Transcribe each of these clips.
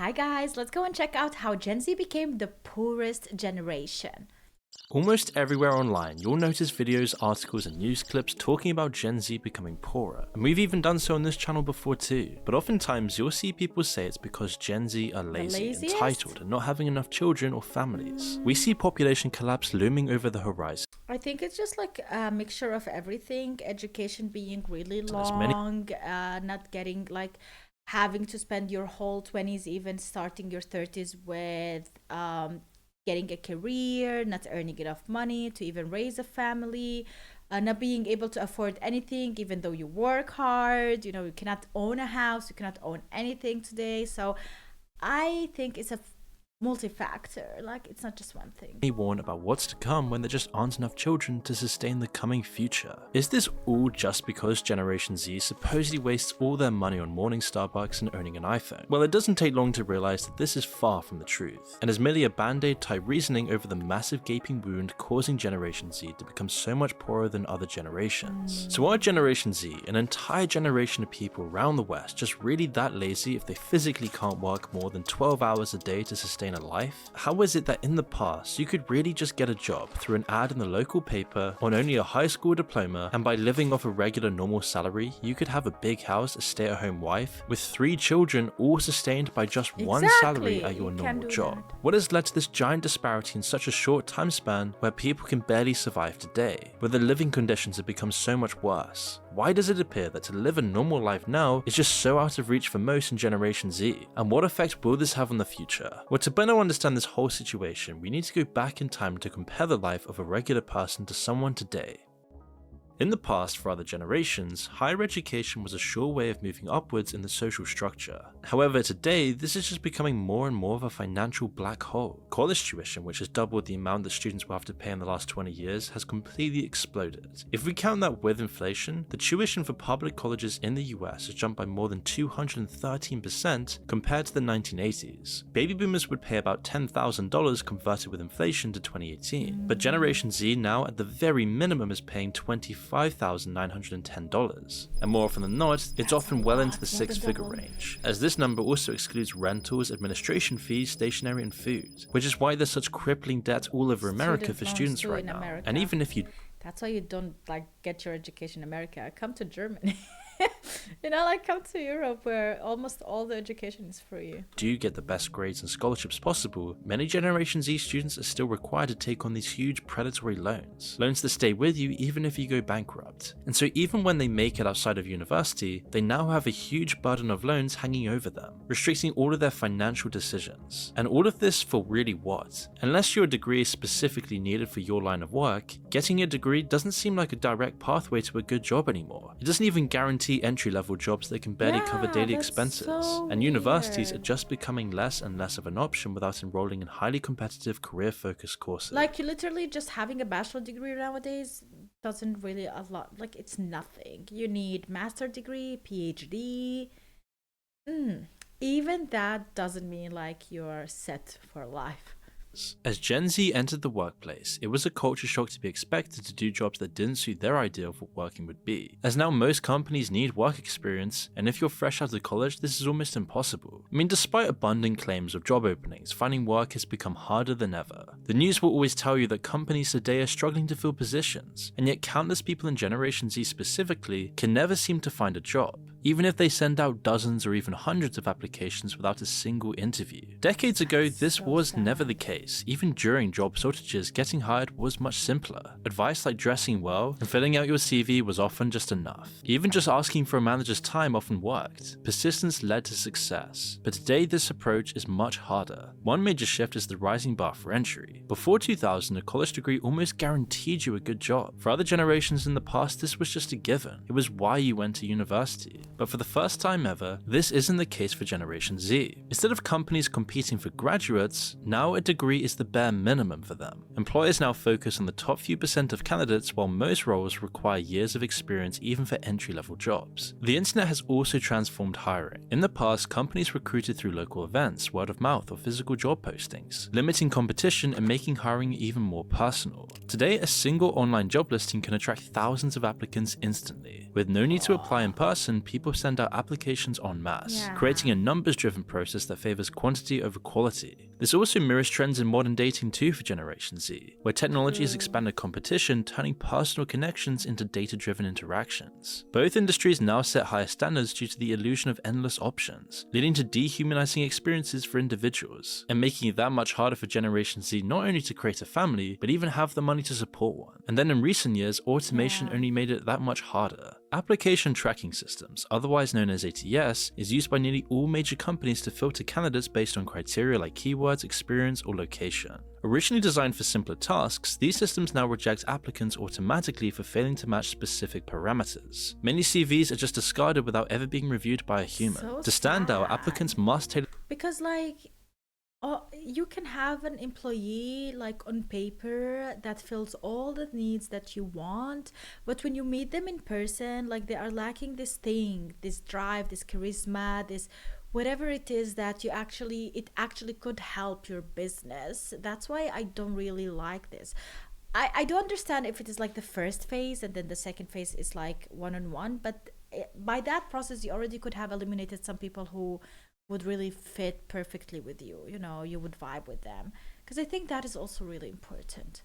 Hi guys, let's go and check out how Gen Z became the poorest generation. Almost everywhere online, you'll notice videos, articles, and news clips talking about Gen Z becoming poorer. And we've even done so on this channel before too. But oftentimes, you'll see people say it's because Gen Z are lazy, entitled, and not having enough children or families. We see population collapse looming over the horizon. I think it's just like a mixture of everything. Education being really long, not getting like having to spend your whole 20s, even starting your 30s with getting a career, not earning enough money to even raise a family, not being able to afford anything even though you work hard. You know, you cannot own a house, you cannot own anything today. So I think it's a multi-factor, like it's not just one thing. They warn about what's to come when there just aren't enough children to sustain the coming future. Is this all just because Generation Z supposedly wastes all their money on morning Starbucks and owning an iPhone? Well, it doesn't take long to realize that this is far from the truth, and is merely a band-aid type reasoning over the massive gaping wound causing Generation Z to become so much poorer than other generations. So are Generation Z, an entire generation of people around the West, just really that lazy if they physically can't work more than 12 hours a day to sustain a life? How is it that in the past you could really just get a job through an ad in the local paper on only a high school diploma, and by living off a regular normal salary you could have a big house, a stay-at-home wife, with 3 children, all sustained by just one salary at your normal job? What has led to this giant disparity in such a short time span where people can barely survive today, where the living conditions have become so much worse? Why does it appear that to live a normal life now is just so out of reach for most in Generation Z? And what effect will this have on the future? Well, to better understand this whole situation, we need to go back in time to compare the life of a regular person to someone today. In the past, for other generations, higher education was a sure way of moving upwards in the social structure. However, today, this is just becoming more and more of a financial black hole. College tuition, which has doubled the amount that students will have to pay in the last 20 years, has completely exploded. If we count that with inflation, the tuition for public colleges in the US has jumped by more than 213% compared to the 1980s. Baby boomers would pay about $10,000 converted with inflation to 2018, but Generation Z now at the very minimum is paying $25,910, and more often than not, it's often well into the 6-figure range, as this number also excludes rentals, administration fees, stationery, and food, which is why there's such crippling debt all over America for students right now. And even if you... That's why you don't like get your education in America. Come to Germany. You know, like come to Europe where almost all the education is free. Do you get the best grades and scholarships possible? Many Generation Z students are still required to take on these huge predatory loans that stay with you even if you go bankrupt. And so even when they make it outside of university, they now have a huge burden of loans hanging over them, restricting all of their financial decisions. And all of this for really what? Unless your degree is specifically needed for your line of work, getting a degree doesn't seem like a direct pathway to a good job anymore. It doesn't even guarantee entry-level jobs that can barely cover daily expenses, and universities are just becoming less and less of an option without enrolling in highly competitive career-focused courses. Like you literally just having a bachelor degree nowadays doesn't really a lot, like it's nothing. You need master degree, PhD. Even that doesn't mean like you're set for life. As Gen Z entered the workplace, it was a culture shock to be expected to do jobs that didn't suit their idea of what working would be, as now most companies need work experience, and if you're fresh out of college, this is almost impossible. I mean, despite abundant claims of job openings, finding work has become harder than ever. The news will always tell you that companies today are struggling to fill positions, and yet countless people in Generation Z specifically can never seem to find a job, even if they send out dozens or even hundreds of applications without a single interview. Decades ago, this was never the case. Even during job shortages, getting hired was much simpler. Advice like dressing well and filling out your CV was often just enough. Even just asking for a manager's time often worked. Persistence led to success. But today, this approach is much harder. One major shift is the rising bar for entry. Before 2000, a college degree almost guaranteed you a good job. For other generations in the past, this was just a given. It was why you went to university. But for the first time ever, this isn't the case for Generation Z. Instead of companies competing for graduates, now a degree is the bare minimum for them. Employers now focus on the top few % of candidates, while most roles require years of experience even for entry-level jobs. The internet has also transformed hiring. In the past, companies recruited through local events, word of mouth, or physical job postings, limiting competition and making hiring even more personal. Today, a single online job listing can attract thousands of applicants instantly. With no need to apply in person, people people send out applications en masse, Yeah. creating a numbers-driven process that favors quantity over quality. This also mirrors trends in modern dating too for Generation Z, where technology has expanded competition, turning personal connections into data-driven interactions. Both industries now set higher standards due to the illusion of endless options, leading to dehumanizing experiences for individuals, and making it that much harder for Generation Z not only to create a family, but even have the money to support one. And then in recent years, automation only made it that much harder. Application tracking systems, otherwise known as ATS, is used by nearly all major companies to filter candidates based on criteria like keywords, experience, or location. Originally designed for simpler tasks, these systems now reject applicants automatically for failing to match specific parameters. Many CVs are just discarded without ever being reviewed by a human. So To stand out, sad. applicants must tailor Because you can have an employee like on paper that fills all the needs that you want, but when you meet them in person, like they are lacking this thing, this drive, this charisma, this whatever it is that it actually could help your business. That's why I don't really like this. I don't understand if it is like the first phase and then the second phase is like one-on-one, but by that process you already could have eliminated some people who would really fit perfectly with you. You know, you would vibe with them, because I think that is also really important.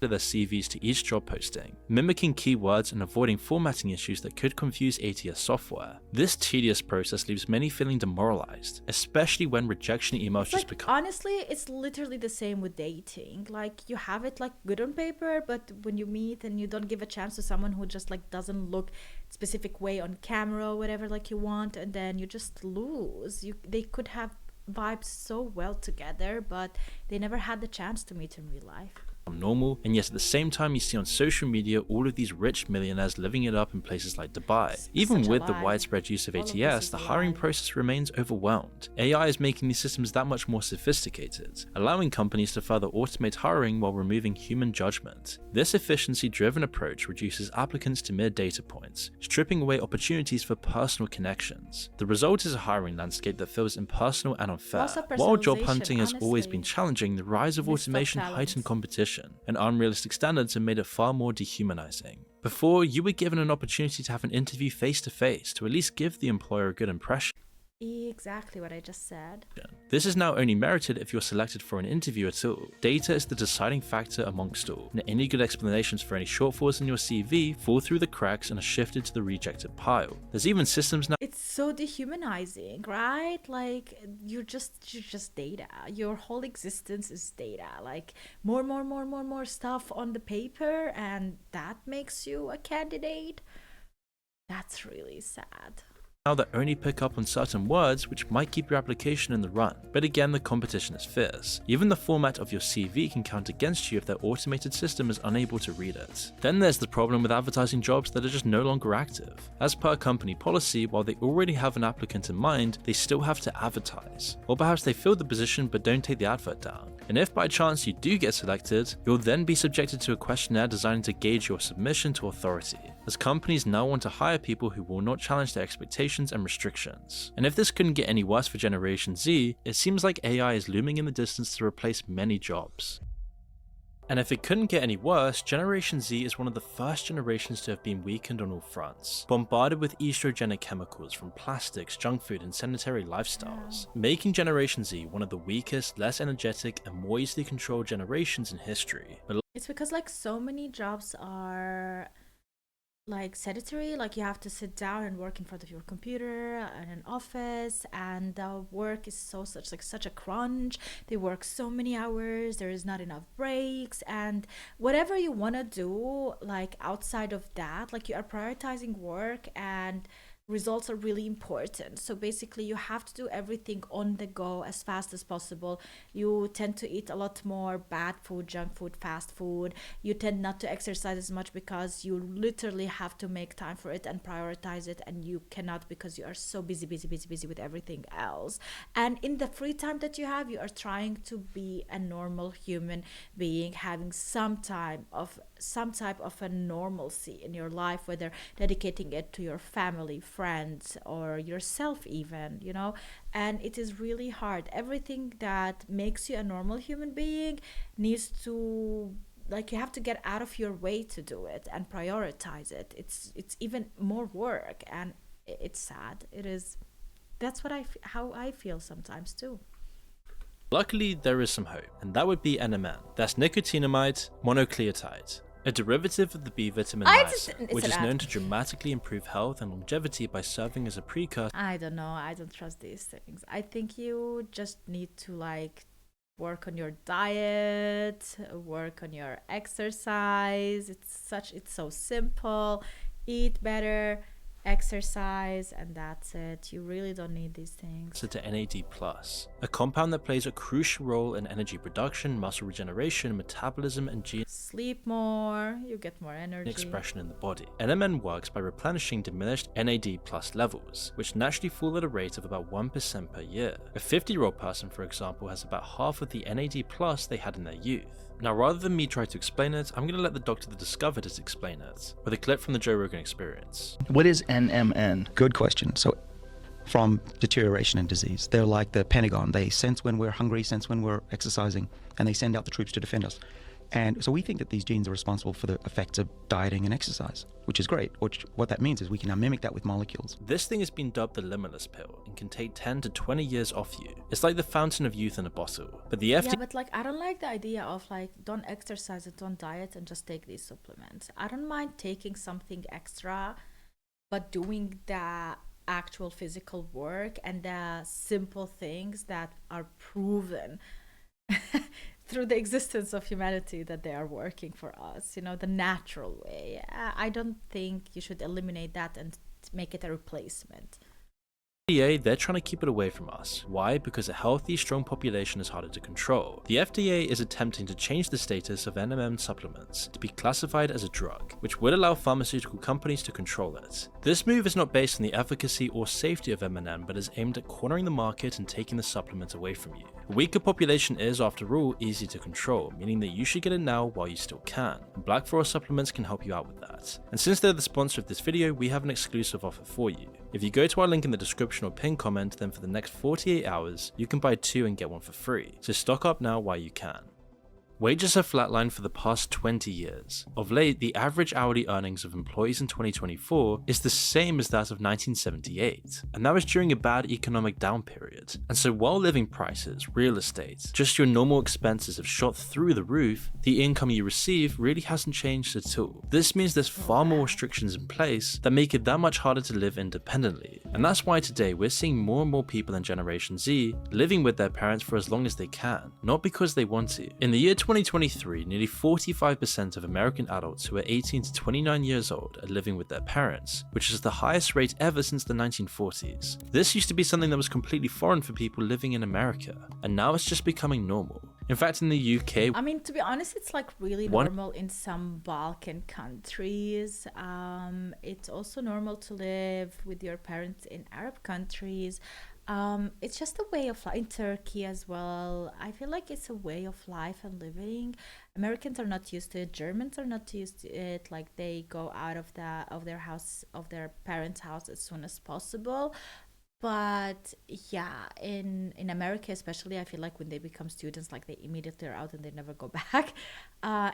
their CVs to each job posting, mimicking keywords and avoiding formatting issues that could confuse ATS software. This tedious process leaves many feeling demoralized, especially when rejection emails It's just like, become honestly, it's literally the same with dating. Like, you have it like good on paper, but when you meet and you don't give a chance to someone who just like doesn't look specific way on camera or whatever like you want, and then you just lose. They could have vibes so well together, but they never had the chance to meet in real life. normal, and yet at the same time you see on social media all of these rich millionaires living it up in places like Dubai. Even Such a with the lie. widespread use of All of this ATS, is the a hiring lie. process remains overwhelmed. AI is making these systems that much more sophisticated, allowing companies to further automate hiring while removing human judgment. This efficiency-driven approach reduces applicants to mere data points, stripping away opportunities for personal connections. The result is a hiring landscape that feels impersonal and unfair. Also While job personalization, hunting has always honestly. been challenging, the rise of Missed top automation talents. heightened competition, and unrealistic standards have made it far more dehumanizing. Before, you were given an opportunity to have an interview face to face to at least give the employer a good impression. Exactly what I just said. This is now only merited if you're selected for an interview at all. Data is the deciding factor amongst all, and any good explanations for any shortfalls in your CV fall through the cracks and are shifted to the rejected pile. There's even systems now It's so dehumanizing, right? Like, you're just data. Your whole existence is data. Like, more stuff on the paper, and that makes you a candidate. That's really sad. that only pick up on certain words which might keep your application in the run. But again, the competition is fierce. Even the format of your CV can count against you if their automated system is unable to read it. Then there's the problem with advertising jobs that are just no longer active. As per company policy, while they already have an applicant in mind, they still have to advertise. Or perhaps they fill the position but don't take the advert down. And if by chance you do get selected, you'll then be subjected to a questionnaire designed to gauge your submission to authority, as companies now want to hire people who will not challenge their expectations and restrictions. And if this couldn't get any worse for Generation Z, it seems like AI is looming in the distance to replace many jobs. And if it couldn't get any worse, Generation Z is one of the first generations to have been weakened on all fronts, bombarded with estrogenic chemicals from plastics, junk food, and sedentary lifestyles, making Generation Z one of the weakest, less energetic, and more easily controlled generations in history. But It's because like so many jobs are like sedentary, like you have to sit down and work in front of your computer in an office, and the work is such a crunch. They work so many hours, there is not enough breaks, and whatever you want to do like outside of that, like you are prioritizing work, and results are really important. So basically you have to do everything on the go as fast as possible. You tend to eat a lot more bad food, junk food, fast food. You tend not to exercise as much because you literally have to make time for it and prioritize it, and you cannot because you are so busy with everything else. And in the free time that you have, you are trying to be a normal human being, having some type of a normalcy in your life, whether dedicating it to your family, friends, or yourself even, you know. And it is really hard. Everything that makes you a normal human being needs to, like, you have to get out of your way to do it and prioritize it. It's even more work, and it's sad. It is. That's what how I feel sometimes too. Luckily, there is some hope, and that would be NMN. That's nicotinamide mononucleotide, a derivative of the B vitamin niacin, which is known to dramatically improve health and longevity by serving as a precursor. I don't know. I don't trust these things. I think you just need to like work on your diet, work on your exercise. It's so simple. Eat better, exercise, and that's it. You really don't need these things. To NAD+, a compound that plays a crucial role in energy production, muscle regeneration, metabolism, and gene sleep more, you get more energy expression in the body. NMN works by replenishing diminished NAD+ levels, which naturally fall at a rate of about 1% per year. A 50-year-old person, for example, has about half of the NAD+ they had in their youth. Now, rather than me try to explain it, I'm going to let the doctor that discovered it explain it, with a clip from the Joe Rogan Experience. What is NMN? Good question. So, from deterioration and disease, they're like the Pentagon. They sense when we're hungry, sense when we're exercising, and they send out the troops to defend us. And so we think that these genes are responsible for the effects of dieting and exercise, which is great. What that means is we can now mimic that with molecules. This thing has been dubbed the limitless pill and can take 10 to 20 years off you. It's like the fountain of youth in a bottle. But the FDA... Yeah, but like, I don't like the idea of like, don't exercise and don't diet and just take these supplements. I don't mind taking something extra, but doing the actual physical work and the simple things that are proven through the existence of humanity that they are working for us, you know, the natural way. I don't think you should eliminate that and make it a replacement. FDA, they're trying to keep it away from us. Why? Because a healthy, strong population is harder to control. The FDA is attempting to change the status of NMN supplements to be classified as a drug, which would allow pharmaceutical companies to control it. This move is not based on the efficacy or safety of NMN, but is aimed at cornering the market and taking the supplement away from you. A weaker population is, after all, easy to control, meaning that you should get it now while you still can. And Black Forest supplements can help you out with that. And since they're the sponsor of this video, we have an exclusive offer for you. If you go to our link in the description or pinned comment, then for the next 48 hours, you can buy 2 and get 1 for free. So stock up now while you can. Wages have flatlined for the past 20 years. Of late, the average hourly earnings of employees in 2024 is the same as that of 1978, and that was during a bad economic down period. And so while living prices, real estate, just your normal expenses have shot through the roof, the income you receive really hasn't changed at all. This means there's far more restrictions in place that make it that much harder to live independently. And that's why today we're seeing more and more people in Generation Z living with their parents for as long as they can, not because they want to. In the year 2023, nearly 45% of American adults who are 18 to 29 years old are living with their parents, which is the highest rate ever since the 1940s. This used to be something that was completely foreign for people living in America, and now it's just becoming normal. In fact, in the UK... I mean, to be honest, it's like really normal in some Balkan countries. It's also normal to live with your parents in Arab countries. It's just a way of life. In Turkey as well, I feel like it's a way of life and living. Americans are not used to it. Germans are not used to it. Like, they go out of their house, of their parents' house, as soon as possible. But yeah, in America especially, I feel like when they become students, like, they immediately are out and they never go back.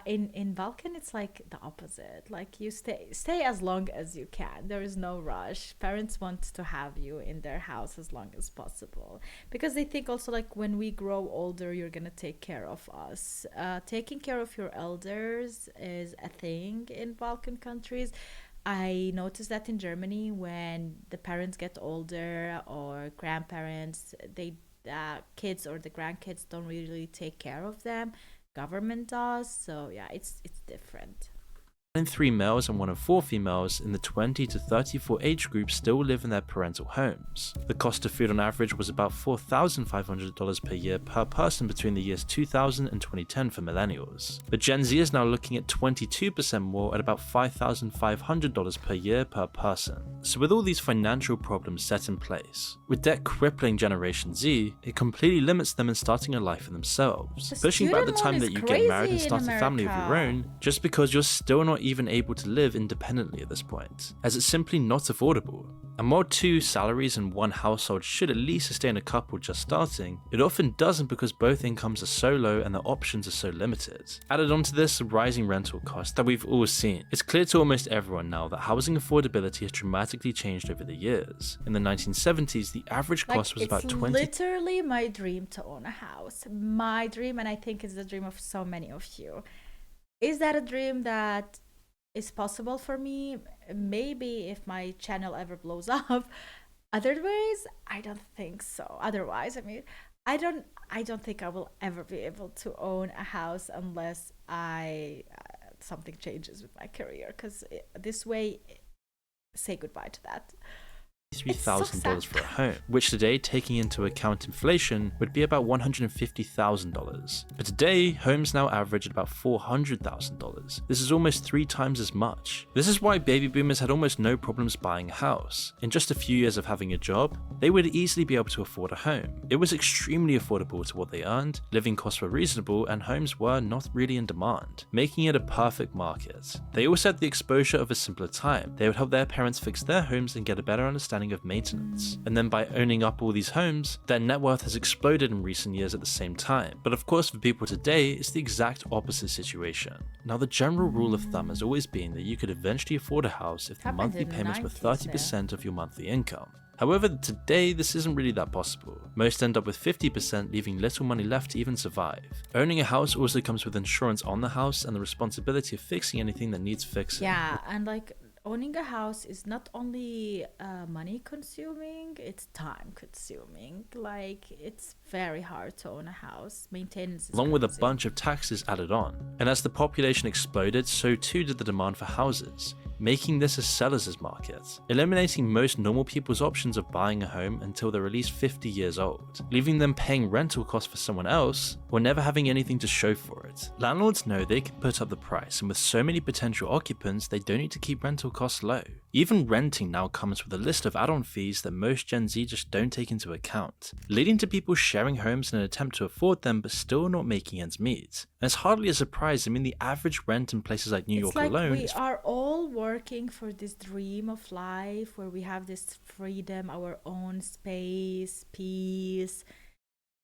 In Balkan, it's like the opposite. Like, you stay as long as you can. There is no rush. Parents want to have you in their house as long as possible, because they think also, like, when we grow older, you're gonna take care of us. Taking care of your elders is a thing in Balkan countries. I noticed that in Germany, when the parents get older or grandparents, the kids or the grandkids don't really take care of them. Government does. So yeah, it's different. 1 in 3 males and 1 in 4 females in the 20 to 34 age group still live in their parental homes. The cost of food on average was about $4,500 per year per person between the years 2000 and 2010 for millennials. But Gen Z is now looking at 22% more at about $5,500 per year per person. So with all these financial problems set in place, with debt crippling Generation Z, it completely limits them in starting a life for themselves, pushing back the time that you get married and start a family of your own, just because you're still not even able to live independently at this point, as it's simply not affordable. And while 2 salaries in one household should at least sustain a couple just starting, it often doesn't because both incomes are so low and the options are so limited. Added onto this, the rising rental costs that we've all seen. It's clear to almost everyone now that housing affordability has dramatically changed over the years. In the 1970s, the average cost was about 20. It's literally my dream to own a house. My dream, and I think it's the dream of so many of you. Is that a dream that is possible for me? Maybe if my channel ever blows up. Otherwise, I don't think so. Otherwise, I mean, I don't think I will ever be able to own a house unless something changes with my career, because this way, say goodbye to that. $3,000 for a home, which today, taking into account inflation, would be about $150,000. But today, homes now average at about $400,000. This is almost 3 times as much. This is why baby boomers had almost no problems buying a house. In just a few years of having a job, they would easily be able to afford a home. It was extremely affordable to what they earned, living costs were reasonable, and homes were not really in demand, making it a perfect market. They also had the exposure of a simpler time. They would help their parents fix their homes and get a better understanding of maintenance. And then by owning up all these homes, their net worth has exploded in recent years at the same time. But of course, for people today, it's the exact opposite situation. Now, the general rule of thumb has always been that you could eventually afford a house if the monthly payments were 30% of your monthly income. However, today, this isn't really that possible. Most end up with 50%, leaving little money left to even survive. Owning a house also comes with insurance on the house and the responsibility of fixing anything that needs fixing. Yeah, and like owning a house is not only money consuming, it's time consuming. Like, it's very hard to own a house. Maintenance is along with a crazy. bunch of taxes added on. And as the population exploded, so too did the demand for houses, making this a seller's market, eliminating most normal people's options of buying a home until they're at least 50 years old, leaving them paying rental costs for someone else or never having anything to show for it. Landlords know they can put up the price, and with so many potential occupants, they don't need to keep rental costs low. Even renting now comes with a list of add-on fees that most Gen Z just don't take into account, leading to people sharing homes in an attempt to afford them but still not making ends meet. And it's hardly a surprise. I mean, the average rent in places like New York alone we are all working for this dream of life where we have this freedom, our own space, peace,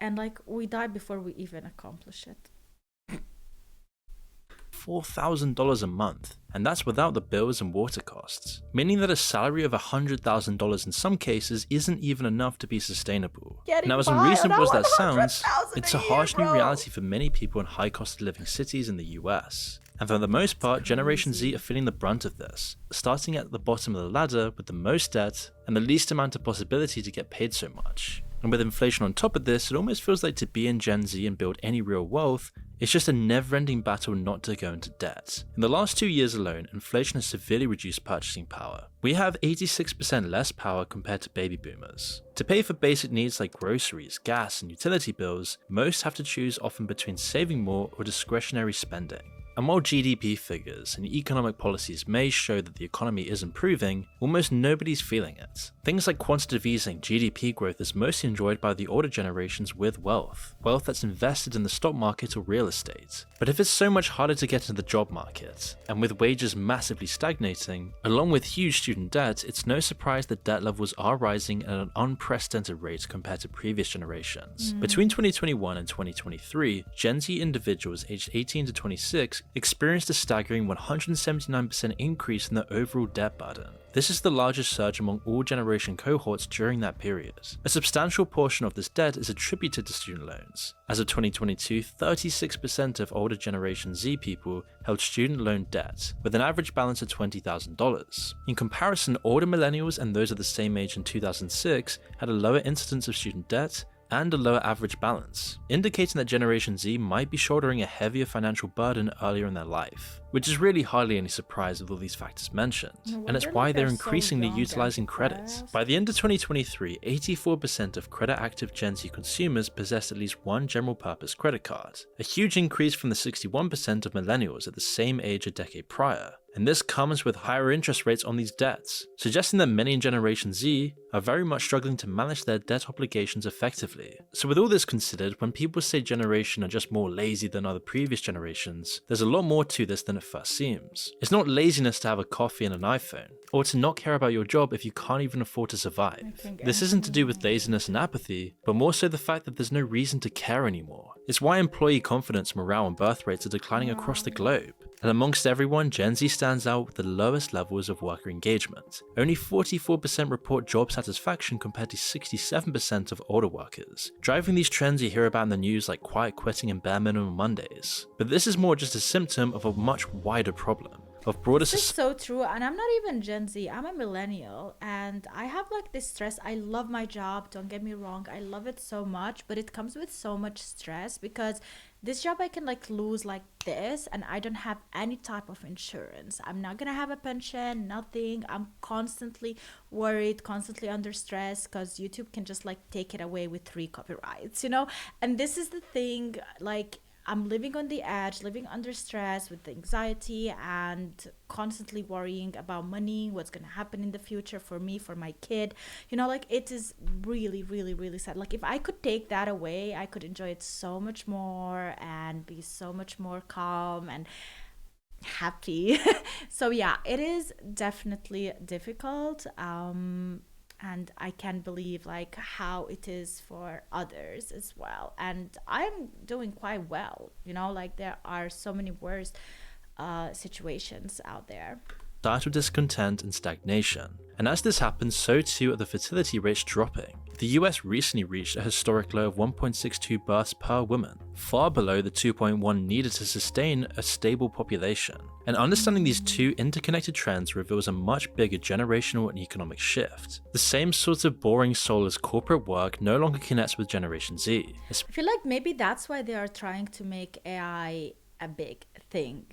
and like we die before we even accomplish it. $4,000 a month, and that's without the bills and water costs, meaning that a salary of $100,000 in some cases isn't even enough to be sustainable. Now, as unreasonable as that sounds, it's a harsh new reality for many people in high cost of living cities in the US. And for the most part, Generation Z are feeling the brunt of this, starting at the bottom of the ladder with the most debt and the least amount of possibility to get paid so much. And with inflation on top of this, it almost feels like to be in Gen Z and build any real wealth, it's just a never-ending battle not to go into debt. In the last 2 years alone, inflation has severely reduced purchasing power. We have 86% less power compared to baby boomers. To pay for basic needs like groceries, gas, and utility bills, most have to choose often between saving more or discretionary spending. And while GDP figures and economic policies may show that the economy is improving, almost nobody's feeling it. Things like quantitative easing GDP growth is mostly enjoyed by the older generations with wealth that's invested in the stock market or real estate. But if it's so much harder to get into the job market, and with wages massively stagnating, along with huge student debt, it's no surprise that debt levels are rising at an unprecedented rate compared to previous generations. Between 2021 and 2023, Gen Z individuals aged 18 to 26 experienced a staggering 179% increase in the overall debt burden. This is the largest surge among all generation cohorts during that period. A substantial portion of this debt is attributed to student loans. As of 2022, 36% of older Generation Z people held student loan debt, with an average balance of $20,000. In comparison, older millennials and those of the same age in 2006 had a lower incidence of student debt and a lower average balance, indicating that Generation Z might be shouldering a heavier financial burden earlier in their life, which is really hardly any surprise with all these factors mentioned, and it's why they're increasingly utilizing credit. By the end of 2023, 84% of credit-active Gen Z consumers possessed at least one general-purpose credit card, a huge increase from the 61% of millennials at the same age a decade prior. And this comes with higher interest rates on these debts, suggesting that many in Generation Z are very much struggling to manage their debt obligations effectively. So with all this considered, when people say generation are just more lazy than other previous generations, there's a lot more to this than it first seems. It's not laziness to have a coffee and an iPhone, or to not care about your job if you can't even afford to survive. This isn't to do with laziness and apathy, but more so the fact that there's no reason to care anymore. It's why employee confidence, morale, and birth rates are declining across the globe. And amongst everyone, Gen Z stands out with the lowest levels of worker engagement. Only 44% report job satisfaction compared to 67% of older workers, driving these trends you hear about in the news like quiet quitting and bare minimum Mondays. But this is more just a symptom of a much wider problem. Of broader This is so true, and I'm not even Gen Z, I'm a millennial, and I have like this stress. I love my job, don't get me wrong, I love it so much, but it comes with so much stress because this job I can like lose like this, and I don't have any type of insurance. I'm not gonna have a pension, nothing. I'm constantly worried, constantly under stress because YouTube can just like take it away with 3 copyrights, you know? And this is the thing, like I'm living on the edge, living under stress with anxiety and constantly worrying about money, what's going to happen in the future for me, for my kid. You know, like it is really, really, really sad. Like if I could take that away, I could enjoy it so much more and be so much more calm and happy. So yeah, it is definitely difficult. And I can't believe like how it is for others as well. And I'm doing quite well, you know, like there are so many worse situations out there. Societal discontent and stagnation. And as this happens, so too are the fertility rates dropping. The US recently reached a historic low of 1.62 births per woman, far below the 2.1 needed to sustain a stable population. And understanding these two interconnected trends reveals a much bigger generational and economic shift. The same sort of boring soulless corporate work no longer connects with Generation Z. I feel like maybe that's why they are trying to make AI a big thing.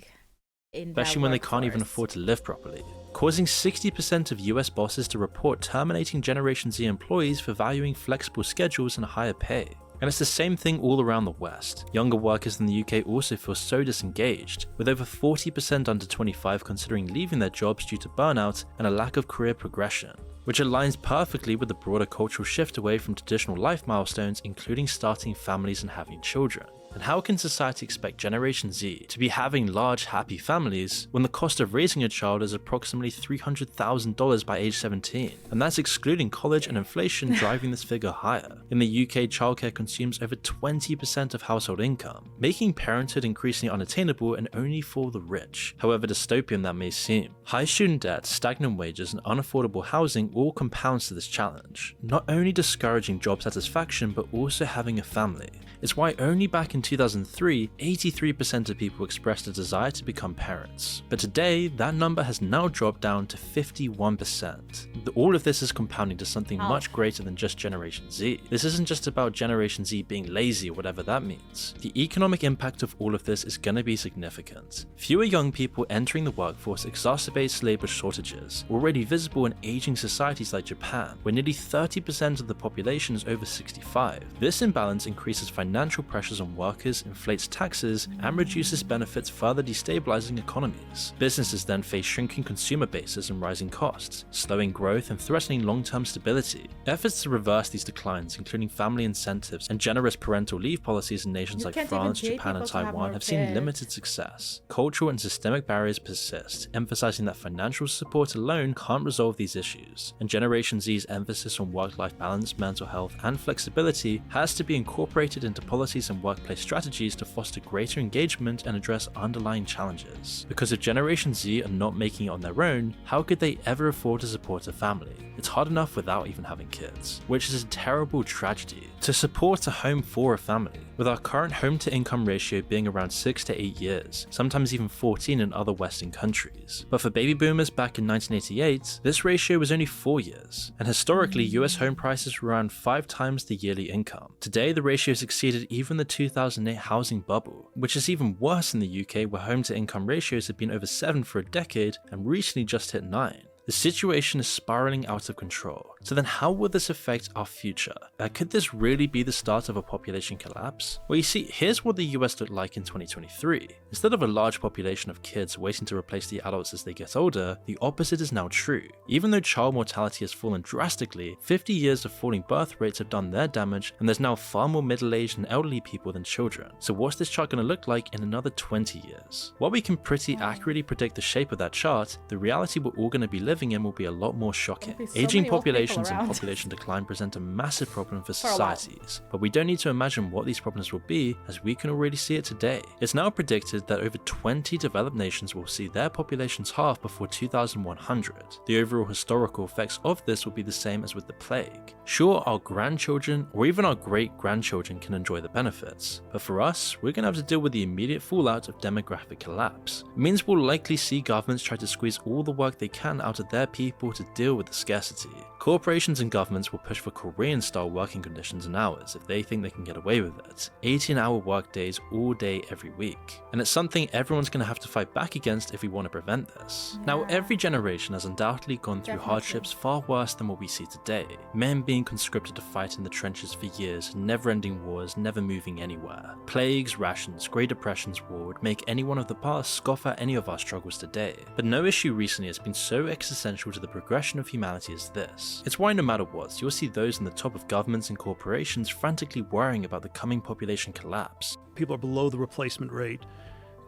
Especially when they can't even afford to live properly, causing 60% of US bosses to report terminating Generation Z employees for valuing flexible schedules and higher pay. And it's the same thing all around the West. Younger workers in the UK also feel so disengaged, with over 40% under 25 considering leaving their jobs due to burnout and a lack of career progression, which aligns perfectly with the broader cultural shift away from traditional life milestones, including starting families and having children. And how can society expect Generation Z to be having large, happy families when the cost of raising a child is approximately $300,000 by age 17? And that's excluding college and inflation driving this figure higher. In the UK, childcare consumes over 20% of household income, making parenthood increasingly unattainable and only for the rich, however dystopian that may seem. High student debt, stagnant wages, and unaffordable housing all compounds to this challenge, not only discouraging job satisfaction but also having a family. It's why only back in 2003, 83% of people expressed a desire to become parents. But today, that number has now dropped down to 51%. All of this is compounding to something much greater than just Generation Z. This isn't just about Generation Z being lazy or whatever that means. The economic impact of all of this is going to be significant. Fewer young people entering the workforce exacerbates labor shortages, already visible in aging societies like Japan, where nearly 30% of the population is over 65. This imbalance increases financial pressures on workers, inflates taxes, and reduces benefits, further destabilizing economies. Businesses then face shrinking consumer bases and rising costs, slowing growth and threatening long-term stability. Efforts to reverse these declines, including family incentives and generous parental leave policies in nations like France, Japan, and Taiwan, have seen limited success. Cultural and systemic barriers persist, emphasizing that financial support alone can't resolve these issues, and Generation Z's emphasis on work-life balance, mental health, and flexibility has to be incorporated into policies and workplace strategies to foster greater engagement and address underlying challenges. Because if Generation Z are not making it on their own, how could they ever afford to support a family? It's hard enough without even having kids, which is a terrible tragedy. To support a home for a family, with our current home-to-income ratio being around 6 to 8 years, sometimes even 14 in other Western countries. But for baby boomers back in 1988, this ratio was only 4 years, and historically US home prices were around 5 times the yearly income. Today, the ratio has exceeded even the 2008 housing bubble, which is even worse in the UK, where home-to-income ratios have been over 7 for a decade and recently just hit 9. The situation is spiraling out of control. So then how will this affect our future? Could this really be the start of a population collapse? Well, you see, here's what the US looked like in 2023. Instead of a large population of kids waiting to replace the adults as they get older, the opposite is now true. Even though child mortality has fallen drastically, 50 years of falling birth rates have done their damage, and there's now far more middle-aged and elderly people than children. So what's this chart going to look like in another 20 years? While we can pretty accurately predict the shape of that chart, the reality we're all going to be living in will be a lot more shocking. Aging populations and population decline present a massive problem for societies, but we don't need to imagine what these problems will be, as we can already see it today. It's now predicted that over 20 developed nations will see their populations halve before 2100. The overall historical effects of this will be the same as with the plague. Sure, our grandchildren or even our great-grandchildren can enjoy the benefits, but for us, we're going to have to deal with the immediate fallout of demographic collapse. It means we'll likely see governments try to squeeze all the work they can out of their people to deal with the scarcity. Corporations and governments will push for Korean-style working conditions and hours if they think they can get away with it. 18-hour work days all day every week. And it's something everyone's going to have to fight back against if we want to prevent this. Now, every generation has undoubtedly gone through hardships far worse than what we see today. Men being conscripted to fight in the trenches for years, never-ending wars, never moving anywhere. Plagues, rations, Great Depressions, war would make anyone of the past scoff at any of our struggles today. But no issue recently has been so existential to the progression of humanity as this. It's why no matter what, you'll see those in the top of governments and corporations frantically worrying about the coming population collapse. People are below the replacement rate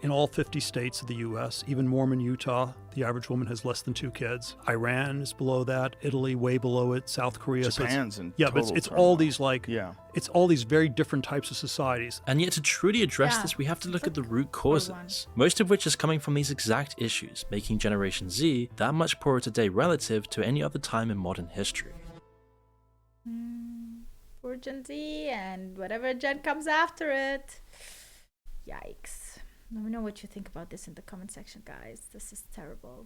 in all 50 states of the US, even Mormon, Utah, the average woman has less than 2 kids. Iran is below that, Italy way below it, South Korea. Japan's in but total it's turmoil. all these it's all these very different types of societies. And yet to truly address this, we have to look at the root causes, most of which is coming from these exact issues, making Generation Z that much poorer today relative to any other time in modern history. Poor Gen Z and whatever gen comes after it. Yikes. Let me know what you think about this in the comment section, guys. This is terrible.